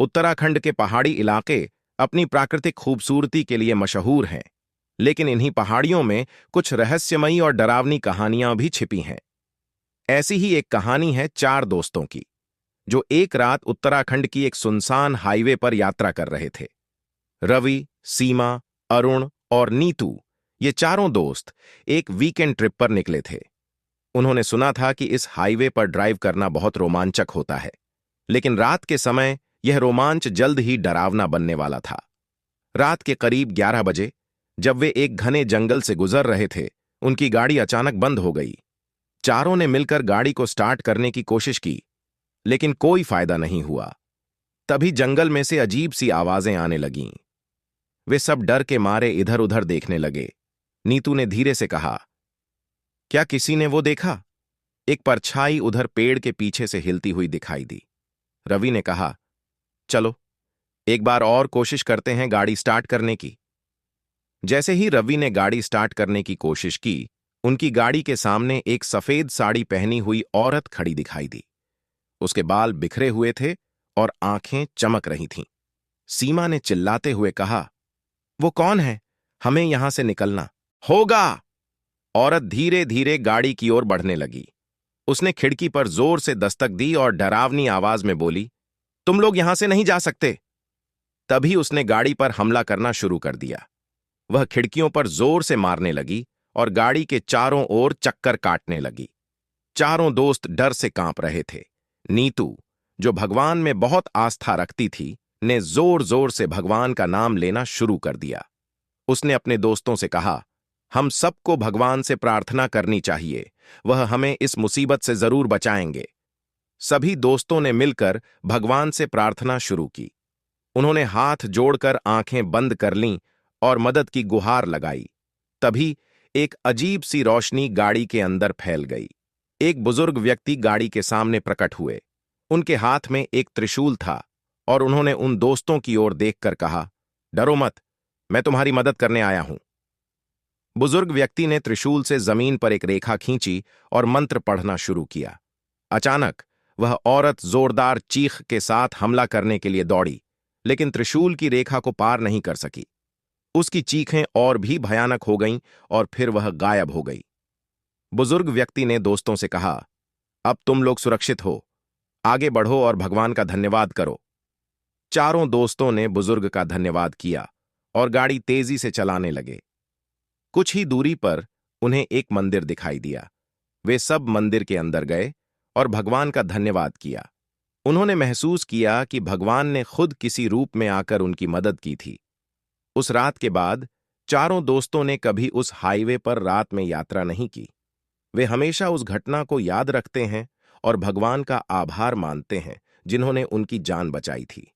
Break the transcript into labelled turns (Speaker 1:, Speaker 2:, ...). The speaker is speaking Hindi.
Speaker 1: उत्तराखंड के पहाड़ी इलाके अपनी प्राकृतिक खूबसूरती के लिए मशहूर हैं, लेकिन इन्हीं पहाड़ियों में कुछ रहस्यमयी और डरावनी कहानियां भी छिपी हैं। ऐसी ही एक कहानी है चार दोस्तों की, जो एक रात उत्तराखंड की एक सुनसान हाईवे पर यात्रा कर रहे थे। रवि, सीमा, अरुण और नीतू, ये चारों दोस्त एक वीकेंड ट्रिप पर निकले थे। उन्होंने सुना था कि इस हाईवे पर ड्राइव करना बहुत रोमांचक होता है, लेकिन रात के समय यह रोमांच जल्द ही डरावना बनने वाला था। रात के करीब 11 बजे, जब वे एक घने जंगल से गुजर रहे थे, उनकी गाड़ी अचानक बंद हो गई। चारों ने मिलकर गाड़ी को स्टार्ट करने की कोशिश की, लेकिन कोई फायदा नहीं हुआ। तभी जंगल में से अजीब सी आवाजें आने लगीं। वे सब डर के मारे इधर उधर देखने लगे। नीतू ने धीरे से कहा, क्या किसी ने वो देखा? एक परछाई उधर पेड़ के पीछे से हिलती हुई दिखाई दी। रवि ने कहा, चलो एक बार और कोशिश करते हैं गाड़ी स्टार्ट करने की। जैसे ही रवि ने गाड़ी स्टार्ट करने की कोशिश की, उनकी गाड़ी के सामने एक सफेद साड़ी पहनी हुई औरत खड़ी दिखाई दी। उसके बाल बिखरे हुए थे और आंखें चमक रही थीं। सीमा ने चिल्लाते हुए कहा, वो कौन है? हमें यहां से निकलना होगा। औरत धीरे धीरे गाड़ी की ओर बढ़ने लगी। उसने खिड़की पर जोर से दस्तक दी और डरावनी आवाज में बोली, तुम लोग यहां से नहीं जा सकते। तभी उसने गाड़ी पर हमला करना शुरू कर दिया। वह खिड़कियों पर जोर से मारने लगी और गाड़ी के चारों ओर चक्कर काटने लगी। चारों दोस्त डर से कांप रहे थे। नीतू, जो भगवान में बहुत आस्था रखती थी, ने जोर जोर से भगवान का नाम लेना शुरू कर दिया। उसने अपने दोस्तों से कहा, हम सबको भगवान से प्रार्थना करनी चाहिए, वह हमें इस मुसीबत से जरूर बचाएंगे। सभी दोस्तों ने मिलकर भगवान से प्रार्थना शुरू की। उन्होंने हाथ जोड़कर आंखें बंद कर लीं और मदद की गुहार लगाई। तभी एक अजीब सी रोशनी गाड़ी के अंदर फैल गई। एक बुजुर्ग व्यक्ति गाड़ी के सामने प्रकट हुए। उनके हाथ में एक त्रिशूल था और उन्होंने उन दोस्तों की ओर देखकर कहा, डरो मत, मैं तुम्हारी मदद करने आया हूं। बुजुर्ग व्यक्ति ने त्रिशूल से जमीन पर एक रेखा खींची और मंत्र पढ़ना शुरू किया। अचानक वह औरत जोरदार चीख के साथ हमला करने के लिए दौड़ी, लेकिन त्रिशूल की रेखा को पार नहीं कर सकी। उसकी चीखें और भी भयानक हो गईं और फिर वह गायब हो गई। बुजुर्ग व्यक्ति ने दोस्तों से कहा, अब तुम लोग सुरक्षित हो, आगे बढ़ो और भगवान का धन्यवाद करो। चारों दोस्तों ने बुजुर्ग का धन्यवाद किया और गाड़ी तेजी से चलाने लगे। कुछ ही दूरी पर उन्हें एक मंदिर दिखाई दिया। वे सब मंदिर के अंदर गए और भगवान का धन्यवाद किया। उन्होंने महसूस किया कि भगवान ने खुद किसी रूप में आकर उनकी मदद की थी। उस रात के बाद चारों दोस्तों ने कभी उस हाईवे पर रात में यात्रा नहीं की। वे हमेशा उस घटना को याद रखते हैं और भगवान का आभार मानते हैं, जिन्होंने उनकी जान बचाई थी।